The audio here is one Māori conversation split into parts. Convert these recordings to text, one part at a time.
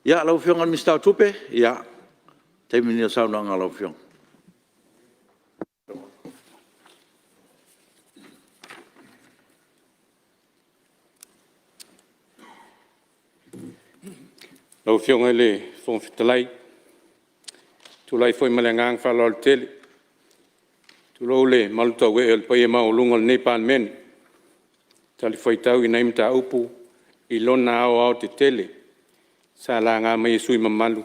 Ya, lau fionga ni stau tupe, ya. Taimi ni sauna nga lau fiong. Lau fionga le fong fitalai. Tulai foi malengang falol tele. Tulo le maluta we el paye mau lungol Nepal men. Tali foi tau ina imta upu. Ilona au te tele. Sala ngā mai sui mamalu.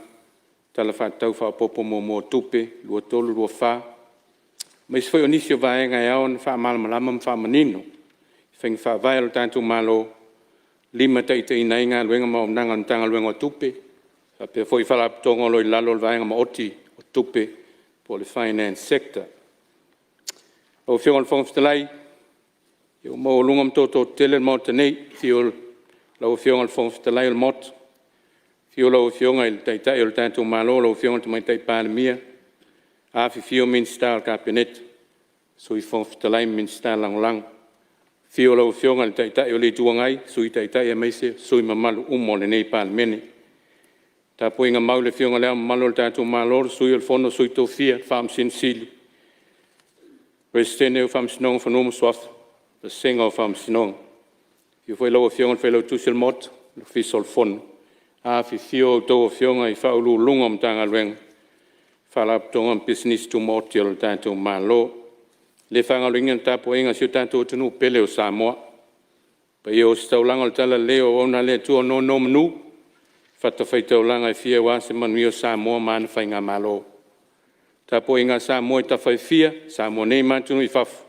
Tala whātau whapopo mo tupe, lua tolu, lua whā. Mai se foi onisio vae ngai aon, wha malamalama, wha manino. Whengi wha vae alo tātou malo, lima teitei nei ngā luenga ma o nanga ntanga luenga o tupe. Wha pia foi whalapatonga loi lalo o vaenga ma oti o tupe, po le finance sector. O whionga le whongfitalai, i o mo lungam toto tele mo tenei, fio lau whionga le whongfitalai o moto. Fio lau fionga il taitai o le tātou malo, lau fionga te mai tai pālemia. Afi fio minsta al kabinet, sui whongfitalai minsta lang. Fio lau fionga il taitai o le tuangai, sui taitai e meise, sui mamalu umo le nei pālemene. Tā poinga mau le fionga lea malo le tātou malo, sui o le fono sui tofia, whaam sin sili. Presidente o whaam sinonga whanoma swafa, le senga o whaam sinonga. Fio foi lau fionga le whaelau tusil mot, le fisol fono. Afi fio tō fionga I whaulu lungam tanga luenga. Whalaptonga business to moti o tātou malo. Le whangaluinga tāpo inga sio tātou tunu pele o Samoa. Pa i o staulanga o tala leo ona le tua no manu. Whatawhai taulanga I fia wase manu o Samoa mana whainga malo. Tāpo inga Samoa I tawhai fia, Samoa nei mātunu I whafu.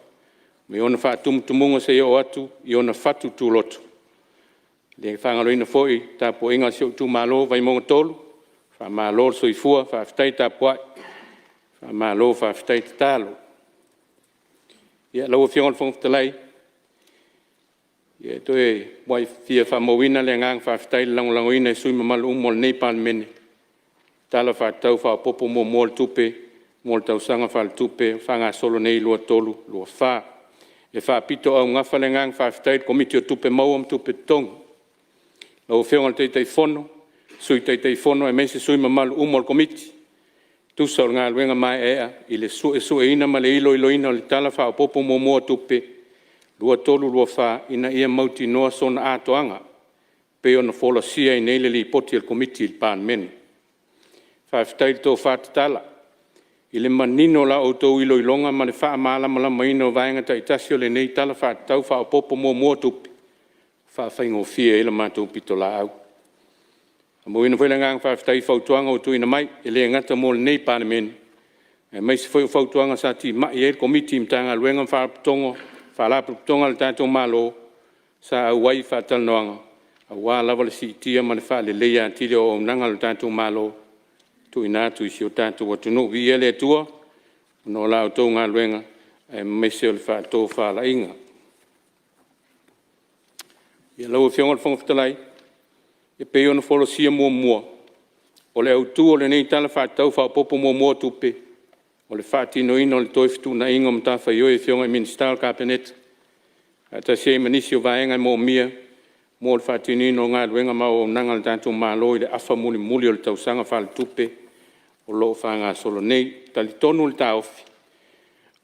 Me ona whaatumutumunga se o atu, I ona whatu tūlotu. Le whangaloina foi, tāpo inga sio tu malo Vaimauga tolu, wha malo soifua, wha whitai tāpuai, wha malo wha whitai tālo. Ia lau whionga le whongfitalai, ia toe wai fia wha mawina le ngang wha whitai langolangoina sui mamalu umo le Nepal mene. Tala wha tau wha popo mo le tupe, mo le tausanga wha le tupe, wha ngā solo nei lua tolu, lua wha. E wha pito au ngafa le ngang wha whitai komiti o tupe mauam tupe tongu. Lau whionga le teitei fono, sui teitei fono e meise sui mamalu umo le komiti. Tusa o ngā luenga mai ea, I le su ina ma le ilo ina o le tala wha o popo mo tupe, lua tolu lua wha ina ia mauti noa sona atoanga, pe ona fola sia I neile li poti el komiti il pān mene. Wha whitai tō whātatala, I le manino la o tō ilo ilonga ma le wha amala ma la maino vaenga ta itasio le nei tala wha tau wha o popo mo tupe. Whaingo fia ila mātou pito la au. Mo ina whaila ngang whawhitai whautuanga o tuina mai, e le ngata mo le nei pānemene. E mai se whautuanga sa ti mai e komiti mtanga luenga whaputongo, whalaputonga le tātou malo, sa au wai whatalanoanga. A wā lava le si tia ma le wha le leia antile o nanga le tātou malo, tuina atu isi o tātou watunu vi ele tua, no la o tō ngā luenga, e mai se o le wha tō wha la inga. Ia lau whionga le whongfitalai, e pei ona wholosia mua. O le autu o le nei tala whātau whaopopo mua tupe. O le whātino ina o le toifitu na inga mtawha I oe whionga I minister kabinet. Ata se manisi o vaenga mo mia, mo le whātino ina o ngā luenga mau o nanga le tātou malo I le afa muli o le tausanga whale tupe. O loo whanga solo nei, tali tonu le tāofi.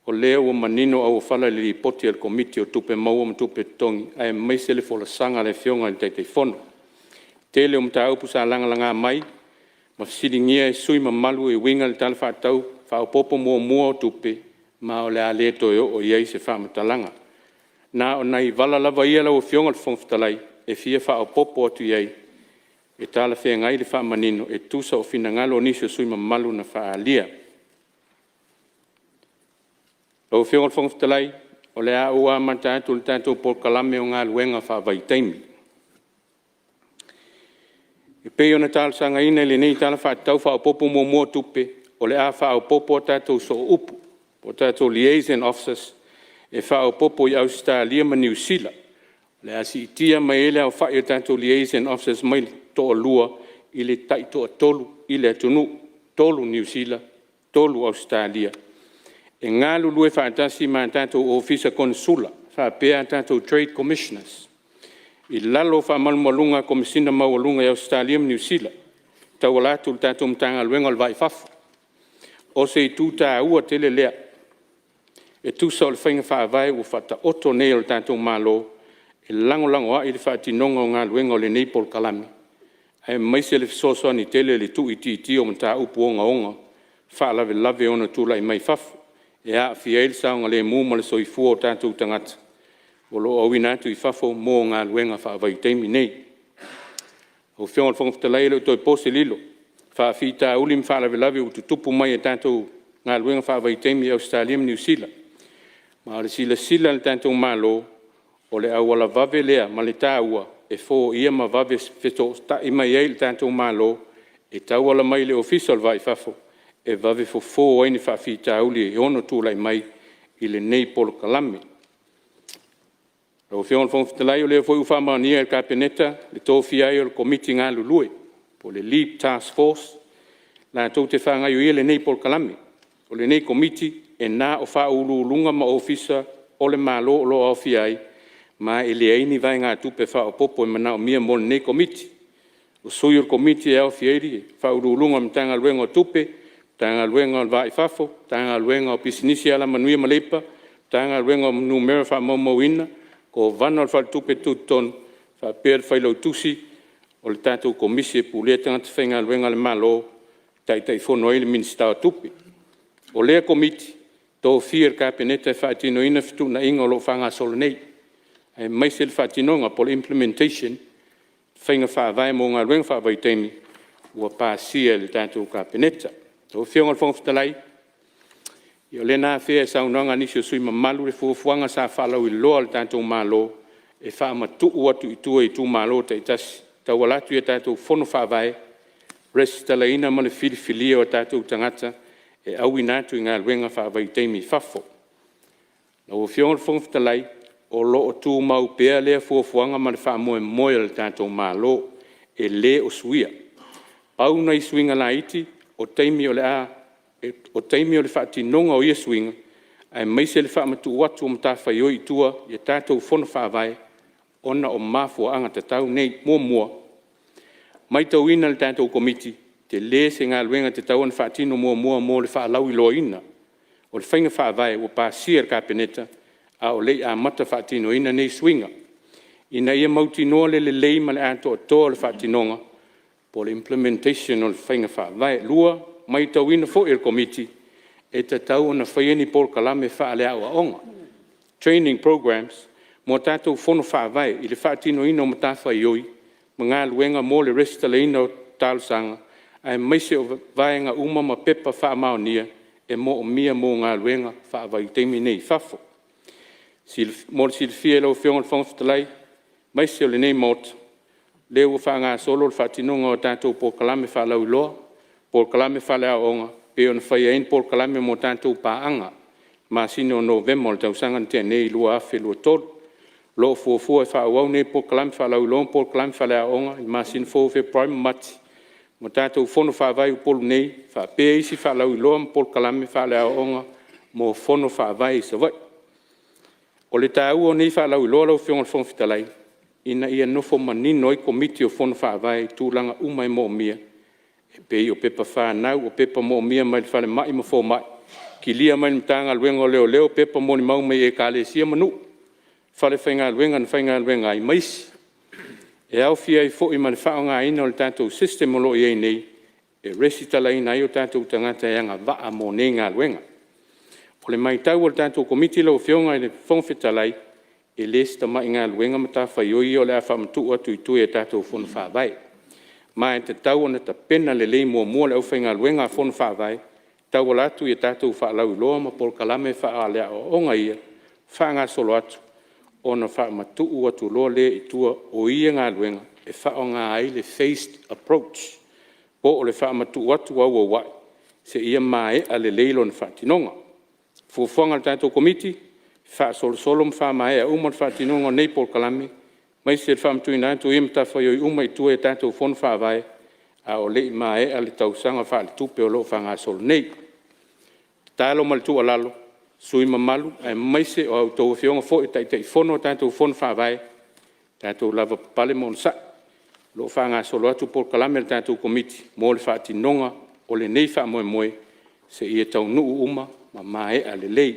O lea ua manino au whala li poti al komiti o tupe maua ma tupe tongi, ai meise le fola sanga le whionga le teitei fono. Tele o mta upu sa langa mai, ma fisiringia e sui ma malu e winga le tala whaatau, whaopopo mua o tupe, ma o le aleto o iei se whaamatalanga. Nā o nei vala lava ia lau o whionga le whongfitalai, e fia whaopopo atu iei, e tala whea ngai le whaamanino, e tusa o fina ngalo nisi o sui ma malu na whaalia. O whionga le whongfitalai, o le a ua mantātou le tātou por kalame o ngā luenga whaavaitaimi. E pei ona tāla sanga ina le nei tāla whaatau whaopopo mua tupe, o le a whaopopo tātou so upu, o tātou liaison officers, e whaopopo I Australia ma New Zealand. Le a si itia mai ele au whae o tātou liaison officers mai to o lua, I le tai to a tolu, I le atunu, tolu New Zealand, tolu Australia. E ngā lulu e whaatasi ma tātou ofisa konsula, whaapea tātou trade commissioners. I lalo whaamalmalunga komisina maualunga I Australia New Zealand. tau ala tu tātou mtanga luenga o vai fafu. O se tu tā ua tele lea. E tu sa o le whainga whaavai o whata oto nei o le tātou malo. E lango a i le whaatinonga o ngā luenga o le nei pol kalami. E maise le fisosoa ni tele le tu iti o mta upu o onga. Whaalawe lave ona tula i mai fafu. E a fia il saunga le mūma le soifua o tātou tangata. O lo au inatu i fafo mō ngā luenga whaavai teimi nei. O whionga le whangaftalai leo toi pose lilo. Whaafita ulim whaalawe lave o tutupu mai e tātou ngā luenga whaavai teimi Australia New Zealand. Ma le sila le tātou malo o le awala vave lea ma le tāua e fō ia ma vave feto ta i mai ei le tātou malo e tauala mai le official vai fafo e vave fō aini whaafita uli e ono tūlai mai i le nei polo kalami. O whionga le whangaftalai o leo fōi uwhamania e kapeneta le tōwhia o le komiti ngā lulue po le Leap Task Force la tau te whangai o ia le nei polo kalami. O le nei komiti e nā o whaululunga ma ofisa o le malo o lo awhiai ma e le aini vai ngā tupe wha o popo e mana o mia mo le nei komiti. O sui o komiti e awhiairi e whaululunga ma tanga luenga o tupe, tanga luenga o vai fafo, tanga luenga o pisinisi ala manuia malepa, tanga luenga o numera wha maumauina, ko vana o whal tupe tuton, wha pēr whailau tusi, o le tātou komisi e pūlea tangata whainga luenga le malo, tai whono e le minista o tupe. O lea komiti, tō whir kapeneta e whaatino ina fitu na inga o lo whanga solo nei. E maise le whaatinonga po le implementation, whainga whaavai mō ngā luenga whaavai teimi, ua pāsia le tātou kapeneta. Tō whionga le whangaftalai, i o le nā whea e saunanga nisi o sui mamalu le fuafuanga sa whalau i loa le tātou malo, e whaamatu atu i tua i tū malo ta itasi. Tau alatu i a tātou whono whaavai, resitala ina ma le filifilia o tātou tangata, e au inatu i ngā luenga whaavai teimi fafo. Na o whionga le whangaftalai, o lo o tū mau pēa lea fuafuanga ma le whaamoe moe le tātou malo, e le o suia. Pau nei suinga la iti, o teimi o le a, o teimi o le whaatinonga o ia suinga, ai maise le whaamatu watu o mtawhai o i tua, i tātou whono whaavai, ona o mafua anga te tau nei mua. Mai tau ina le tātou komiti, te le se ngā luenga te tau ana whaatino mua mō le whaalau i loa ina. O le whainga whaavai o pāsia le kapeneta, a o lei a mata whaatino ina nei suinga. Ina ia mauti noa le lei ma le ato o toa le whaatinonga, po le implementation o le whainga whaavai. Lua, mai tau ina fo il komiti, e te tau ana whaieni pol kalame whaale au a onga. Training programs, mo tātou whono whaavai, i le whaatino ina o matawhai oi, ma ngā luenga mō le restala ina o tālusanga, ai maise o vaenga uma ma pepa whaamaonia, e mo o mia mō ngā luenga whaavai teimi nei fafo. Mo le silfia lau whionga le whangaftalai, maise o le nei mota, leo o wha ngā solo le whaatinonga o tātou pō kalame whaalau iloa, pō kalame whaale a onga, pe ona whai ein pō kalame mo tātou pāanga, ma sino o November le tausanga ni tēnei lua awhi lua tolu, lo fuafua e whaauau nei pō kalame whaalau iloa, pō kalame whaale a onga, ma sino fuafua prime mati, mo tātou whono whaavai u polu nei, whaapea isi whaalau iloa, pō kalame whaale a onga, mo whono whaavai sa vai. O le tāua o nei whaalau iloa lau whionga le whangawhitalai, ina ia nofo manino i komiti o whono whaavai tūlanga umai mo mia, e pei o pepa whanau, o pepa mo mia mai le whale mai ma fō mai, ki lia mai mtanga luenga o leo, pepa mo ni mau mai e kāle sia manu, whale whainga luenga ai maisi. E au fia i fo i mani whaonga ina o le tātou system o lo i ei nei, e resitala ina i o tātou tangata e anga waa mo nei ngā luenga. O le mai tau o le tātou komiti lau whionga i le whongwhitalai, e lesta mai ngā luenga mata whaioi o le a whamatu atu i tui e tātou whono whaavai. Mai te tau ona ta pena le lei mua le au whainga luenga a whono whaavai, tau o latu i tātou whaalau i loa ma pol kalame whaalea o onga ia, whaanga solo atu, ona whaamatu atu loa le i tua o ia ngā luenga, e whaonga ai le phased approach, po o le whaamatu atu au o wai, se ia mai a le leilo na whaatinonga. Fuafuanga le tātou komiti, wha solo mwha mai a umar whaatinonga nei pol kalame, mai se whaamatu ina atu i mtawhai o umai tua e tātou whono whaavai, a o lei mai a le tausanga wha le tupe o lo whanga solo nei. Tālo ma le tua lalo, sui mamalu, a mai se o au tau whionga fo e tai whono tātou whono whaavai, tātou lava pale mo nsa, lo whanga solo atu por kalame le tātou komiti, mo le whaatinonga o le nei wha moe moe, se ia tau nuu uma, ma mae a le lei.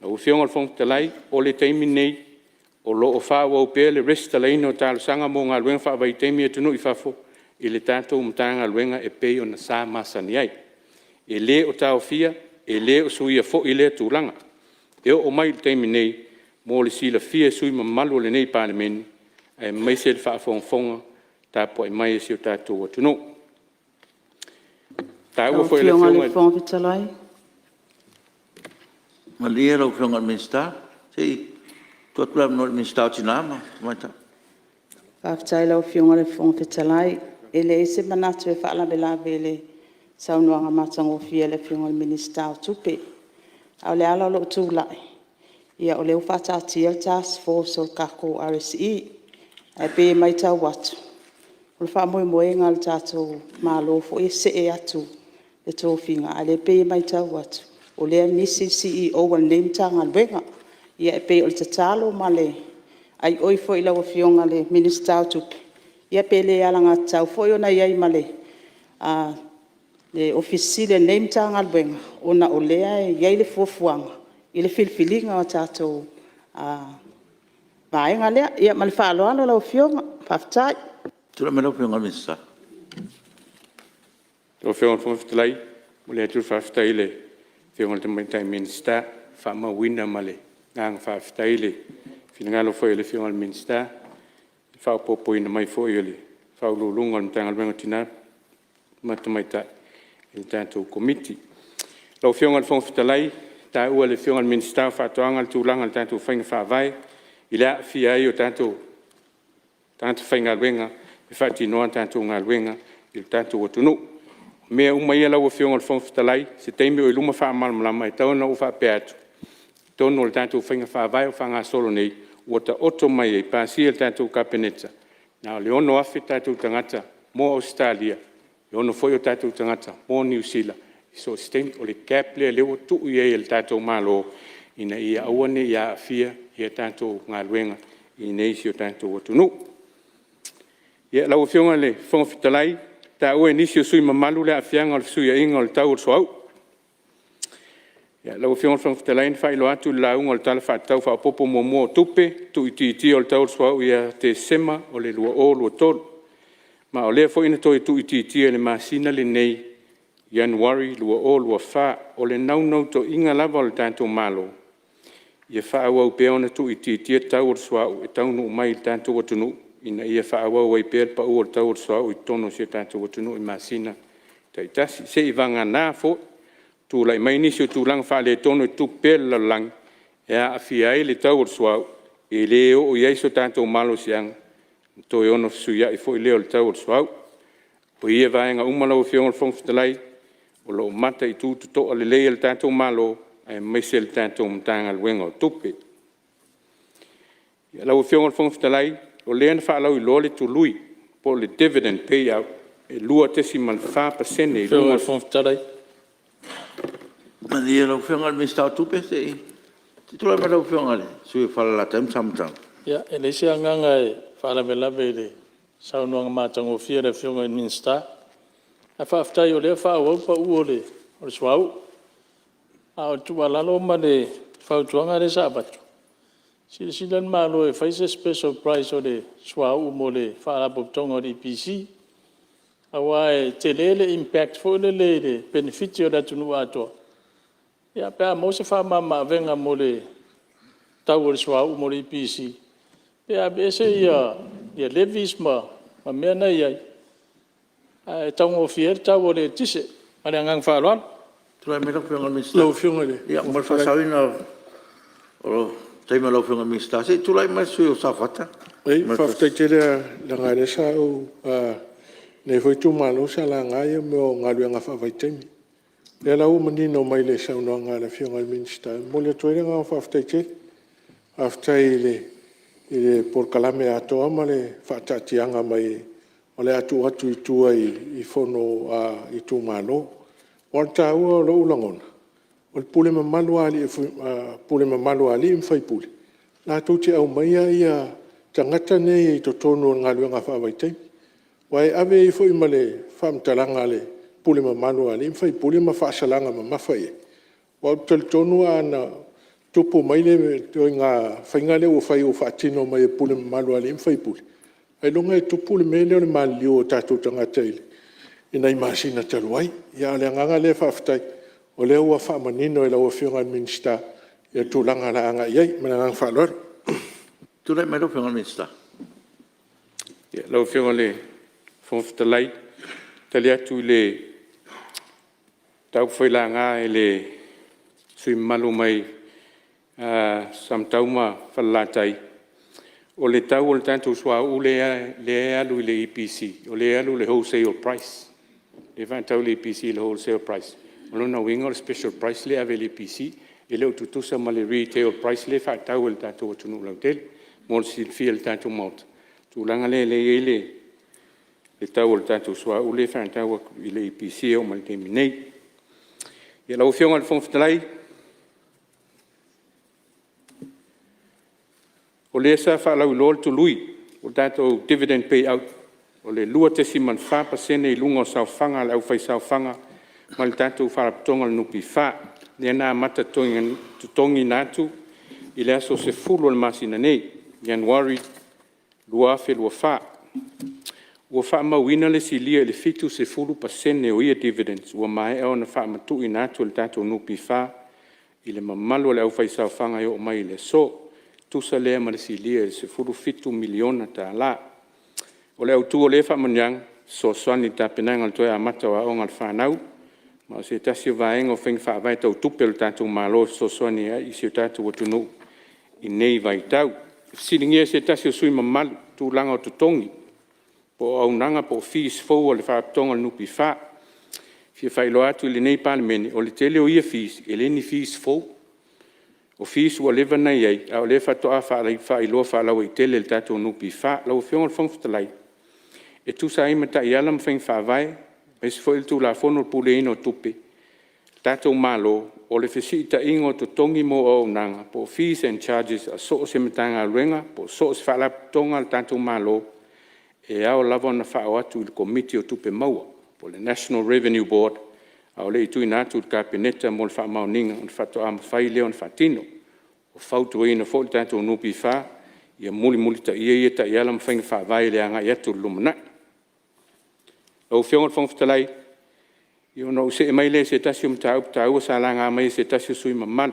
Na uwhionga le whongtalai, o le teimi nei, o lo o whawa upea le resta leino tālu sanga mo ngā luenga wha vai teimi e tunu i whafo, i le tātou mtanga luenga e pei o na sā masani ai. E le o tāo fia, e le o suia fo i le tūlanga. E o mai le teimi nei, mo le sila fia sui ma malu le nei pālemeni, e mai se le whaafonga, tā po e mai e si o tātou atunu. Tā ua fo e le whionga. Ma lia lau whionga al minsta, sei, tuatula mno al minsta o tinama, maita. Whaafitai lau whionga le whongwhitalai, e le ese manatu e whaalawe le saunuanga matango fia le whionga al minsta o tupe. Au le ala lo tūlai. Ia o leo whatatia task force o kako RSE, e pe mai tau watu. O le whaamoe moe ngā le tātou mālofo e se e atu le tōwhinga, a le pe mai tau watu. O lea nisi CEO al name tanga luenga, ia e pe o le tatalo Malae, ai oi fo i lawa whionga le minister o tupe. Ia pe le alanga tau fo i ona iai Malae, le ofisi le name tanga luenga, ona o lea e iai le fuafuanga, i le filfilinga o tātou Vaai ngā lea, ia ma le whaaloalo lau whionga, whaafitai. Tula me lau whionga al minsta. Lau whionga al whongwhitalai, mo le atu whaafitai le whionga le tamaitai minsta, whaamawina ma le ngang whaafitai le whingalo foi le whionga al minsta, whaapopoina mai foi le whaululunga al mtanga alwenga tina, matamaitai, il tātou komiti. Lau whionga al whongwhitalai, tā ua le whionga al minsta, whaatoanga al tūlanga al tātou whainga whaavai, i lea fia ai o tātou whainga alwenga, e whaatinoa tātou ngā alwenga, i tātou atunu. Mea umaia lau a whionga al whongwhitalai, se teime o i luma whaamalmalama, e tauna u whaapea atu. Tono le tātou whainga whaavai o whanga solo nei, ua ta oto mai e pāsia le tātou kapeneta. Nā le ono afe tātou tangata, mō Australia, le ono foi o tātou tangata, mō New Zealand. So stem o le cap le leo tu ia le tātou malo, ina ia awane ia afia, ia tātou ngā luenga, i nei si o tātou atunu. Ia lau whionga le whongwhitalai, tā ue nisi o sui mamalu le afianga o le sui a inga o le tau o soau. Ia lau whionga le whongwhitalai, whailo atu le launga o le tala whaatau whaapopo mo tupe, tu iti o le tau o soau ia te sema o le lua o lua tolu. Ma o lea fo ina toi tu iti le masina le nei, Januari lua o lua wha o le naunau to inga lava o le tātou malo. Ia wha awau pea ona tu iti tau o soau e taunu mai le tātou atunu. Ina ia wha awau ai pea pa ua le tau o soau i tono si tātou atunu i masina. Ta itasi se i vanga nā fo, tu lai mai nisi o tu lang wha le tono i tu pea la lang, e a awhia ai le tau o soau, e leo o iaiso tātou malo siang, to e ono suia i fo i leo le tau o soau. Po ia vaenga umalau whionga le whongwhitalai, o lo mata i tūtu to le leia le tātou malo, e meise le tātou mtanga luenga o tupe. Ia lau whionga le whongwhitalai, o lea na whaalau i lole tu lui, po le dividend payout, e lua tesi mal 5% e Whionga le whongwhitalai. Ma lia lau whionga al minsta o tupe, sei. Titula me lau whionga le, sui whalalata im samtang. Ia, e leisi anganga e whaalawe le saunuanga mātango fia le whionga in minsta. A whaafitai o lea whaawau pa ua o le swau. A o tualalo ma le whautuanga le sabatu. Silan malo e whaise special price o le swau mo le whaalapotonga o le EPC. A wae te lele impact fo le benefiti o le tunu atoa. Ia pēr mo se whaamama venga mo le tau o le swau mo le EPC. Ia bese ia levis ma mea nei ai. E taungo fier tau o le tise, ma le angang whaaloan. Tula me lau whionga al minsta. Lau whionga le. Ia, mal whasawina o teima lau whionga al minsta. Sei, tula mai sui o sawhata. Ei, whaftai te rea la ngare sa o nei hoi tu malo sa la ngai me o ngalua ngā whawhaitemi. Lea lau manino mai le saunua ngā le whionga al minsta. Mo le toere ngā whaftai te. Whaftai le porkalame atoa ma le whaatatianga mai o le atu i tua i whono i tu malo. O le tāua o le ulangona. O le pule mamalu ali i mwhai pule. Nā tau te au mai ia tangata nei i to tonu ngā lua ngā whaawaitai. Wai ave I fo I male fam talanga le pule ma manu ale fai pule ma fa salanga ma mafai. Wa tel tonu ana tupu mai le to nga fainga le o fai o fa tino mai pule ma manu ale fai pule. Ai longa e tupu le mele o le malio tatu tanga taile. Ina I masina taluai ya le nganga le fa ftai o le ua fa manino e la o fionga minsta ya tulanga la anga yai mana fa lor. Tule mai lo whengal minsta. Ya, lau whionga le whonwhitalai, tali atu le tau whaila ngā e le sui malu mai samtauma whalatai. O le tau o le tātou sua u le alu I le EPC, o le alu le wholesale price. Le whantau le EPC le wholesale price. O lona winga o le special price le ave le EPC, e leo tutusa ma le retail price le whantau le tātou atunu lau tele, mo le silfia le tātou mauta. Tūlanga le tau o le tātou sua u le whantau I le EPC o mal temi nei. Ia lau whionga le whonwhitalai. O le sa whalau lor tu lui, o tātou dividend payout, o le lua tesi man 5% I lunga o sauwhanga, le au whai sauwhanga, ma le tātou wharapatonga le nupi wha, le ana mata tongi nātu, I le aso se fulu le masina nei, Januari, lua fe lua wha. Ua wha mawina le si lia le fitu se fulu pasene o ia dividends, ua mai au na wha matu I nātu le tātou nupi wha, I le mamalu le au whai sauwhanga o mai le so, tusa lea ma le si lia se fulu fitu miliona ta la. O le au tu o le wha manyang, so swani ta penanga le toi a mata wa o ngal whanau, ma se tasi o vaenga o whengi wha vai tau tupe le tātou malo so swani I se tātou watunu I nei vai tau. Silingia se tasi o sui mamalu, tu langa o tutongi, po au nanga po fees fau o le whaaptonga le nupi wha. Fia whailo atu I le nei palemene, o le tele o ia fees, e le ni fees fau. O fees ua lewa nei ei, a o le whatoa whailoa whalau I tele le tātou nupi wha, lau whionga le whangwhitalai. E tu sa imata I alam whaing whawai, e se whail tu la whono pule ino tupe. Tātou malo, o le whesita ingo to tongi mo o nanga, po fees and charges a so se matanga ruenga, po so se whalap tonga le tātou malo, e ao lava na whao atu le komiti o tupe maua, po le National Revenue Board, a o le itu inatu le kapineta mo le wha mauninga, o le whato ama whai leo na whatino, o whautu e ina fo le tātou nupi wha, ia muli ta ia ta ia lam whainga whawai le anga i atu lumana. Au whionga le whangwhitalai, I ono se e mai le se tasi o mtau sa langa mai se tasi o sui mamalu.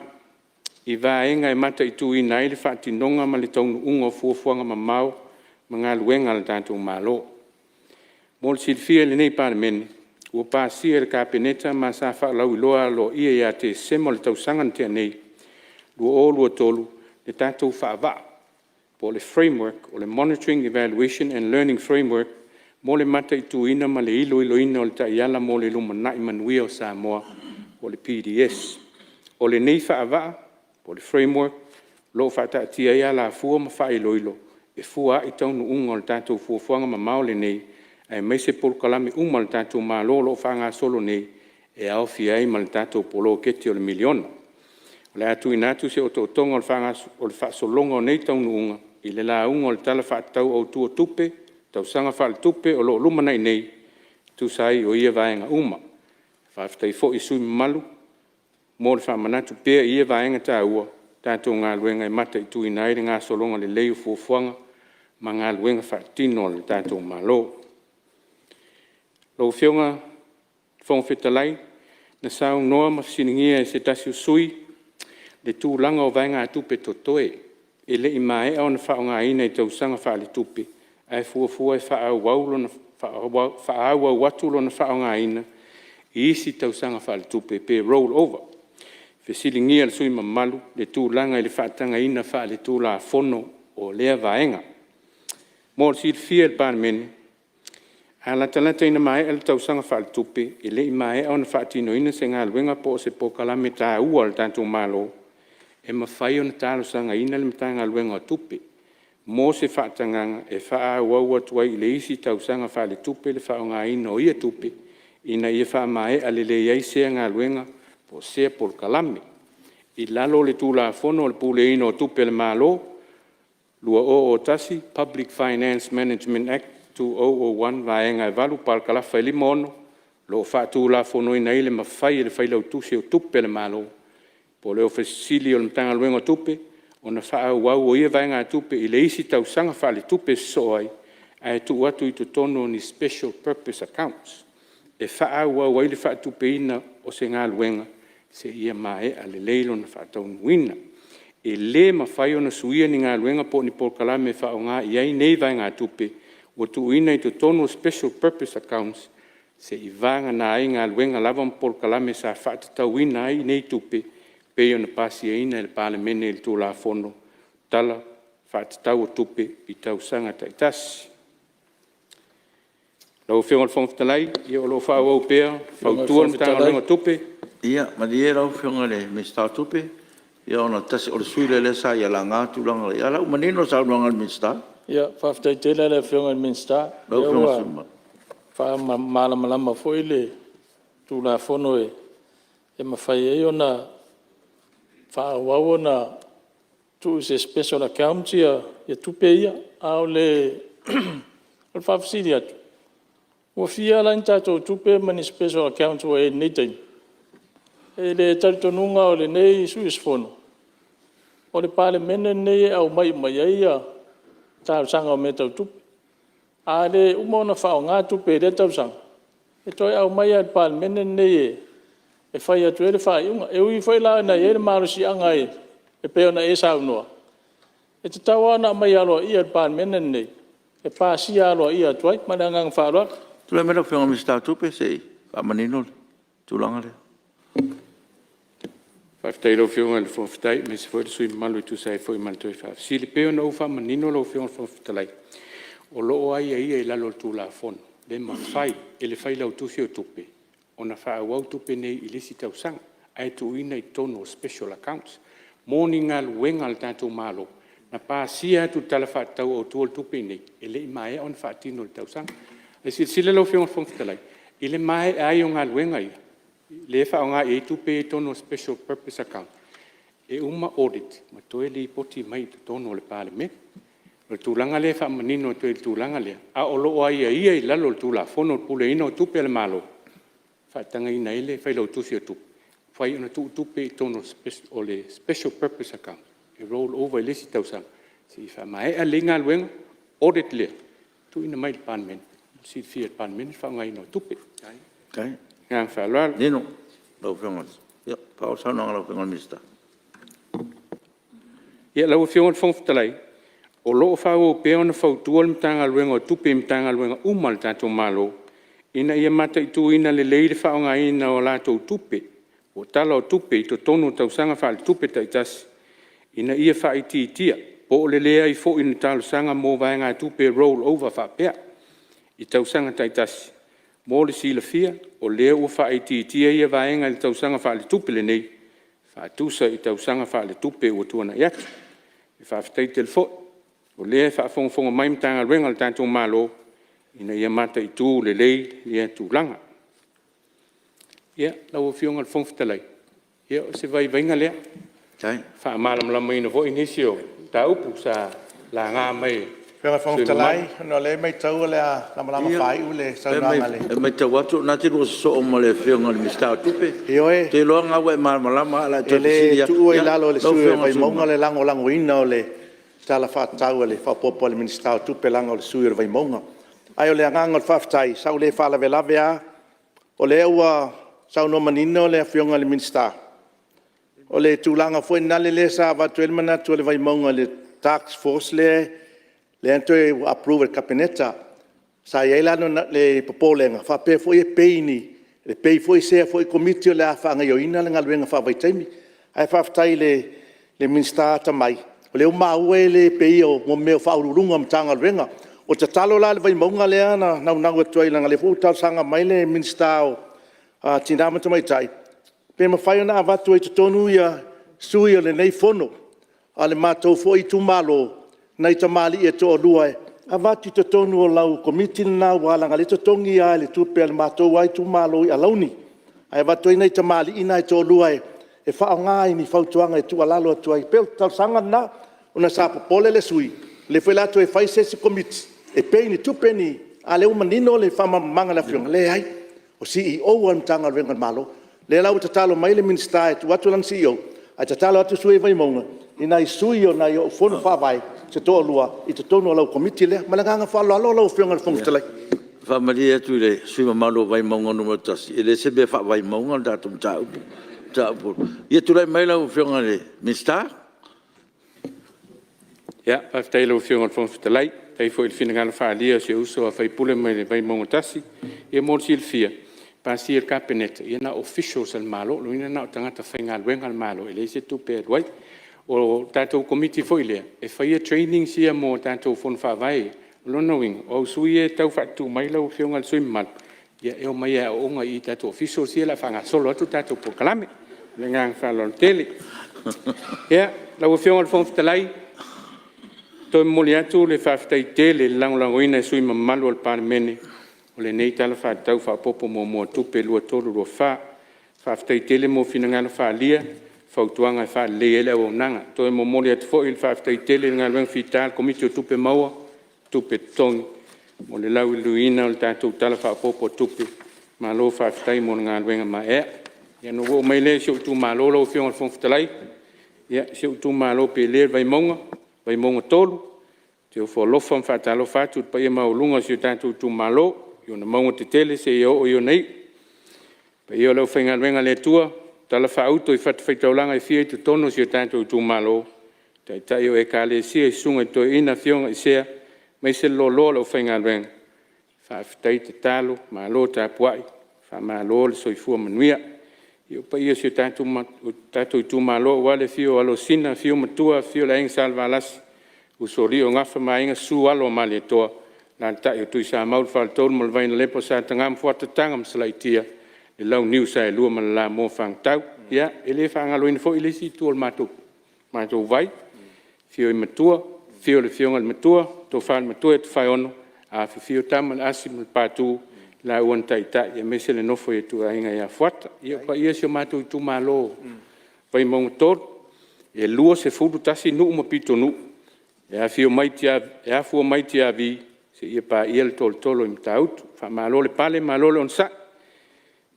I vaenga e mata I tu I nai le whaatinonga ma le taunu unga o fuafuanga mamau ma ngā luenga le tātou malo. Mo le silfia le nei palemene, ua pāsia le kapeneta ma sa whaalau iloa lo ia te semo le tausanga te nei, lua o lua tolu le tātou whaava po le framework o le Monitoring, Evaluation and Learning Framework mo le mata I tuina ma le ilo ina o le taiala mo le lumanai manuia o Samoa o le PDS. O le nei whaava po le framework lo whaataatia ia la fua ma whailo e fua I taunu unga o le tātou fuafuanga ma maole nei ai mai se polkalame uma le tātou malo lo whaanga solo nei e au fiai ma le tātou polo keti o le miliona. O le atu inatu se o tonga o le whaanga o le whaasolonga o nei taunu unga I le la unga o le tala whaatau au tua tupe tau sanga whaal tupe o lo lumana I nei tu sai o ia vaenga uma. Whaaftai fo I sui malu mo le whaamanatu pēr ia vaenga tā ua tātou ngā luenga I mata I tu inaire ngā solonga le leo fuafuanga ma ngā luenga whaatino le tātou malo. Lau whionga whongwhitalai na sao noa ma siningia se tasi o sui le tūlanga o vaenga tupe totoe e le I mae au na whaonga ina I tau sanga whaale tupe ai fuafua e whaau watu lo na whaonga ina I isi tau sanga whaale tupe pe roll over. Whesilingia le sui mamalu le tūlanga I le whaatanga ina whaale tūla fono o lea vaenga. Mo le silfia le palemene, a la talata ina mai el tau sanga whaale tupe e le I mai au na whaatino ina se ngā luenga po se pokalame tā ua le tātou malo e mawhai o na tālo sanga ina le matanga luenga o tupe. Mo se whaatanganga e whaau atuai le isi tau sanga whaale tupe le whaonga ina o ia tupe ina ia wha mai a le iai sea ngā luenga po sea polkalame. I lalo le tūla fono le pule ina o tupe le malo, lua o tasi Public Finance Management Act 2001 vaenga e valu pal kalafa ili mono lo fatu la fono ina ile mafai le faila utusi o tupe le malo po le ofesili o mtanga luengo tupe ona fa wau o ia vaenga tupe ile isi tau sanga fa le tupe soai ai tu watu i tono ni special purpose accounts e fa wau ile fa tupe ina o se ngā luenga se ia mae ale leilo na fa tau wina e le mafai ona suia ni ngā luenga po ni por kalame fa o ngā iai nei vaenga tupe o tu ina i tono special purpose accounts se i vanga na ai ngā luenga lava por kalame sa fa tau ina ai nei tupe pe ona pasi ina le palemene le tula fono tala fa tau tupe i tau sanga taitasi lo fiona fon talai ia lo fa o pea fa tuon tanga luenga tupe ia madiera o fiona le Mr. tupe ia ona tasi o le suile le sa ia la ngā tulanga ia la umanino sa luanga le Mr. Ia, whaftai tela le whionga ni minsta. Lau fiona suma. Wha malama foi le tu la fono e mawhai e ona wha wau na tu se special account ia tupe ia au le o whafsiri atu. Ua fia lain tātou tupe mani special account o e neitain. E le taritonunga o le nei suis fono. O le pale mene nei au mai ia tau sanga o me tau tupe. A le umona whao ngā tupe re tau sanga. E toi au mai al pal mene nei e whai atu e le whai unga. E ui whai la na e le marusi anga e peo na e sau noa. E te tau ana mai aloa i al pal mene nei. E pāsi aloa i atuai, mana ngang whaaloa. Tula mera whionga Mr. tupe se pa manino tulanga le. Whaftai lo whionga le whawhtai, me se whaere sui malu i tu sai whoi maltoi whawh. Si le peo na uwha manino lo whionga whawhtalai. O loo ai e lalo tu la fono. Le mawhai, e le whai lau tusi o tupe. O na wha au tupe nei i lisi tau sanga. Ai tu ina i tono special accounts. Mōni ngā luenga le tātou mālo. Na pāsia tu tala wha tau o tuol tupe nei. E le i mai on wha tino le tau sanga. E si le lo whionga whawhtalai. I le mai ai o ngā luenga ia. Le wha o ngā e tupe i tono special purpose account. E uma audit. Ma toe li poti mai tu tono le pāle me. Le tūlanga le wha manino tu le tūlanga le. A o loo ai ia i lalo le tūla. Fono pule ino tupe le malo. Wha tanga ina ele whai lau tusi o tupe. Whai ona tupe i tono o le special purpose account. E roll over i lesi tausanga. Si wha mai a linga luenga. Audit le. Tu ina mai le pan men. Si fia le pan men. Wha ngai ino tupe. Kai. Ngang wha loa. Nino. Lau whionga. Ia, pao saunanga lau whionga Mr. Ia lau whionga whongwhitalai. O loo whao peo na whautua le mtanga luenga o tupe mtanga luenga umal tātou malo. Ina ia mata i tu ina le leire whao ngā ina o lātou tupe. O tala o tupe i to tonu tausanga wha le tupe taitasi. Ina ia wha i tia. Po o le lea i fo ina talo sanga mō vai ngā tupe roll over wha pea. I tausanga taitasi. Mō le sila fia o lea ua wha i tia ia vai ngā le tausanga wha le tupe le nei. Wha tusa i tausanga wha le tupe ua tuana i atu. I wha whatai telefo. O lea whaafonga mai mtanga luenga le tātou malo, ina ia mata i tū le lei, ia tūlanga. Ia, lau o whionga le whongwhitalai. Ia, o se vai vainga lea. Kai. Whaamalamlama ina vo inisi o tā upu sa la ngā mai. Whionga whongwhitalai, no le mai tau lea lamalama whai u le saunanga le. E mai tau atu, nā te rosa so o ma le whionga le Mr. tupe. Io e. Te loa ngā wai malama ala E le tu e lalo le sue vai maunga le lango ina o le tala whaatau le whapopo le minister tupe langa o le sui o vai maunga. Ai o le anganga o le whaftai, sau le whaalawe lawe a, o le ua sau no manino le whionga le minister. O le tūlanga fwoi nale le sa watu elmana tu le vai maunga le tax force le anto e approve le kabineta. Sa ia ilano le popolenga, whape fwoi e peini, le pei fwoi sea fwoi komitio le a whaanga yo ina le ngaluenga whawai ai whaftai le minister tamai. O leo maue le pei o mo meo whaururunga mtanga luenga. O te talo la le vai maunga lea na nau atuai langa le fūtau sanga mai le minsta o tinamata mai tai. Pe ma whai ona avatu e tutonu ia sui o le nei fono. A le mātou fo i tu malo nei tamali e to lua e. Avatu i tutonu o lau komiti na wala le tutongi a le tupe le mātou ai tu malo i alauni. Ai avatu i nei tamali ina e to lua e. E whao ngā ni whautuanga e tua lalo atua i peo tau sanga na una sa popole le sui. Le whai lato e whai sesi komiti. E pei ni tupeni a le manino le whamamanga la whionga le ai, o CEO am tanga renga malo, le lau tatalo mai le minsta e tu atu lan CEO, a tatalo atu sui Vaimauga, ina i sui o na i o fono whawai, se toa lua, i te tono lau komiti le, malanganga whalo alo lau whionga le whongutalai. Whamari tu le sui mamalo Vaimauga numero tasi. Ele se be wha Vaimauga datum ta upu. Ta upu. Ia tu lai mai lau whionga le minsta? Ia, paftai lau whionga le whongutalai. Tai fo il finangala whaalia se uso a whaipule mai le Vaimauga tasi. Ia mōrsi il fia. Pasi il kapeneta. Ia na officials al malo. Luina na o tangata whainga luenga al malo. Ele se tupe aduai. O tātou komiti fo ilea. E whaia training sia mō tātou whon whawai. Lona wing. O sui e tau whatu mai lau whionga le sui mal. Ia eo mai a onga i tātou officials sia la whanga solo atu tātou pokalame. Le ngang whalon tele. Ia, lau whionga le whongitalai. Toi moli atu le whawhitai tele langolangoina e sui mamalu al parlemene. O le nei tala whatau whapopo mō tupe lua tolu lua wha. Whawhitai tele mō finangala whaalia. Whautuanga e whaalei ele o nanga. Toi moli atu fo il whawhitai tele ngā luenga whital komiti o tupe maua. Tupe tongi. Mo le lau luina o le tātou tala whapopo tupe. Malo whawhitai mō ngā luenga ma ea. Ia no wo mai le si o tu malo lau whionga le whongwhitalai. Ia si o tu malo pe le Vaimauga. Vaimauga tolu, te o wholofa mwhatalo whatu, pa ia maulunga si o tātou tu malo, i o na maunga te tele se i o i o nei. Pa ia o lau whainga luenga le tua, tala whauto i whaitaulanga i fia i te tono si o tātou tu malo. Tai tai o e ka le sia i sunga i toi ina whionga i sea, mai se lo lau whainga luenga. Whawhitai te talo, malo tā puai, wha malo le soifua manuia. I o pa ia si o tātou tu malo wale fio alo sina, fio matua, fio la inga salva alasi. Usori o ngafa ma inga su alo mali e toa. Nā tai o tui sa maul whal tolu mal vaina lepo sa tangam fuatatanga msalaitia. E lau niu sa e lua man la mō whang tau. Ia, e le whangalo ina fo i le si tuol mātou. Mātou vai. Fio i matua, fio le fionga le matua, tō whal matua e te whai ono. A fio tamal asi mal pātū. La uan tai e mese le nofo e tu ainga ia fuata. Ia pa ia si o mātou i tu malo. Vaimauga tolu. E lua se fulu tasi nuu ma pito nuu. E a fio maitia, e a fua maitia vi. Se ia pa ia le tolo tolo i mta autu. Fa malo le pale, malo le onsa.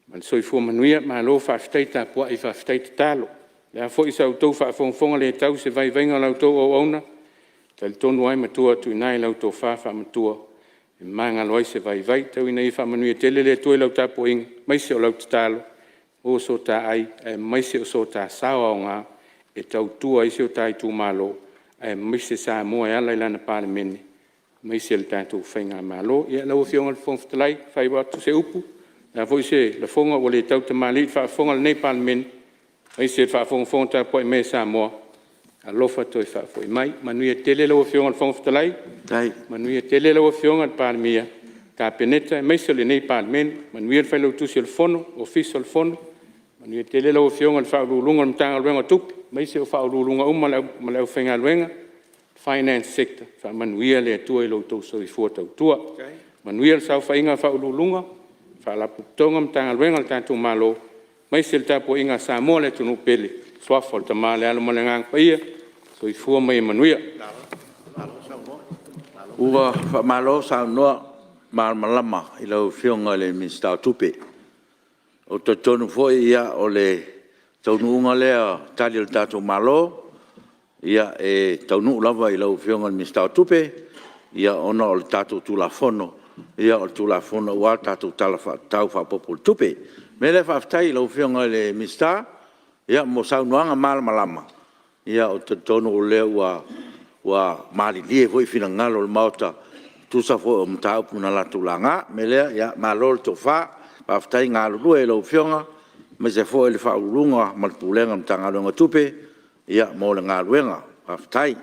Man soi fua manuia, malo whawhitai ta pua i whawhitai ta talo. Le a fo isa autou whaafonga le tau se vai vainga lautou o auna. Tali tonu ai matua tu inai lautou wha matua. E manga loai se vai tau ina i whamanuia tele le tue lau tapo inga. Maise o lau tatalo. O so ta ai, e maise o so ta sawa o ngā. E tau tua isi o tai tu malo. E maise sa mua e ala ilana pāle mene. Maise le tātou whainga malo. Ia lau whionga le whongwhitalai, whai watu se upu. Nā voi se le whonga o le tau te mali, whaafonga le nei pāle mene. Maise le whaafonga ta po e me sa mua. Alofa toi whaafoi mai. Manuia tele lau whionga le whongwhitalai. Tai. Manuia tele lau whionga le pālemia. Ka peneta e maise le nei pālemene. Manuia le whailau tusi le fono, ofisa le fono. Manuia tele lau whionga le whaurulunga le mtanga luenga tupi. Maise o whaurulunga ma lau whainga luenga. Finance sector. Manuia le atua i lau tau so i fuatau tua. Manuia le sau whainga whaurulunga. Whaalapu tonga mtanga luenga le tātou malo. Maise le tapo inga Samoa le tunu pele. Swafol ta male alo male ngang pa ia. So i fua mai manuia. Ua malo sa noa malama i lau whionga le minsta tupe. O te tonu foi ia o le taununga lea tali o tātou malo. Ia e taunu lava i lau whionga le minsta tupe. Ia ona o le tātou tulafono. Ia o le tulafono ua tātou tau whapopo tupe. Mele whaftai i lau whionga le minsta. Ia mo saunuanga malama. Ia o te tonu o lea ua mali lie foi fina ngalo le mauta. Tusa foi o mtau puna la tulanga. Melea ia malo le tofa. Whaftai ngalo lue lau whionga. Me se foi le whaurunga malpulenga mtanga luenga tupe. Ia mo le ngalo luenga. Whaftai.